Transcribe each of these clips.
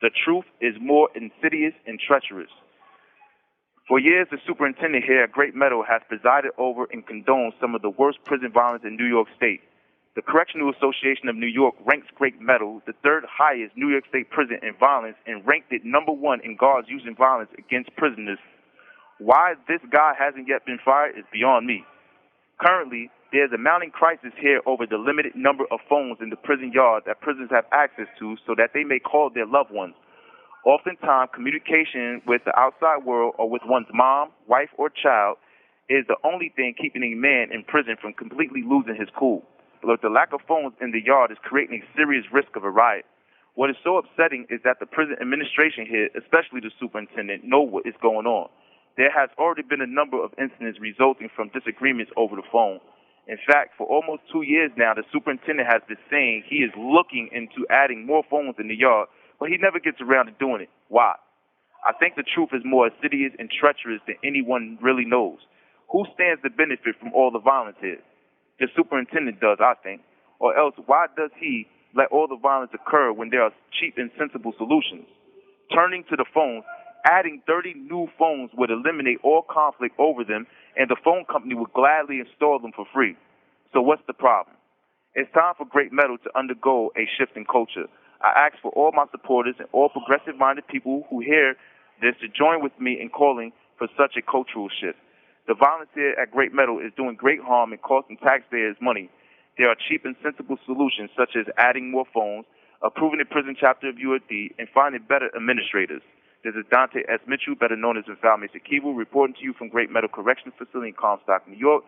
The truth is more insidious and treacherous. For years, the superintendent here at Great Meadow has presided over and condoned some of the worst prison violence in New York State. The Correctional Association of New York ranks Great Meadow the third highest New York State prison in violence and ranked it number one in guards using violence against prisoners. Why this guy hasn't yet been fired is beyond me. Currently, there's a mounting crisis here over the limited number of phones in the prison yard that prisoners have access to so that they may call their loved ones. Oftentimes, communication with the outside world or with one's mom, wife, or child is the only thing keeping a man in prison from completely losing his cool. But the lack of phones in the yard is creating a serious risk of a riot. What is so upsetting is that the prison administration here, especially the superintendent, know what is going on. There has already been a number of incidents resulting from disagreements over the phone. In fact, for almost 2 years now, the superintendent has been saying he is looking into adding more phones in the yard, but he never gets around to doing it. Why? I think the truth is more insidious and treacherous than anyone really knows. Who stands to benefit from all the violence here? The superintendent does, I think. Or else, why does he let all the violence occur when there are cheap and sensible solutions? Turning to the phones, adding 30 new phones would eliminate all conflict over them, and the phone company would gladly install them for free. So what's the problem? It's time for Great Meadow to undergo a shift in culture. I ask for all my supporters and all progressive-minded people who hear this to join with me in calling for such a cultural shift. The violence here at Great Meadow is doing great harm and costing taxpayers money. There are cheap and sensible solutions such as adding more phones, approving the prison chapter of UAD, and finding better administrators. This is Dontie S. Mitchell, better known as Infalme Sekivu, reporting to you from Great Meadow Correctional Facility in Comstock, New York.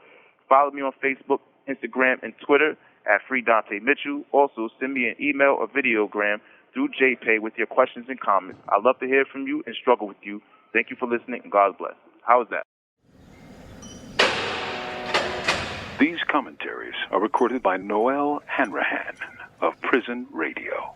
Follow me on Facebook, Instagram, and Twitter at Free Dontie Mitchell. Also, send me an email or videogram through JPay with your questions and comments. I'd love to hear from you and struggle with you. Thank you for listening, and God bless. How is that? These commentaries are recorded by Noel Hanrahan of Prison Radio.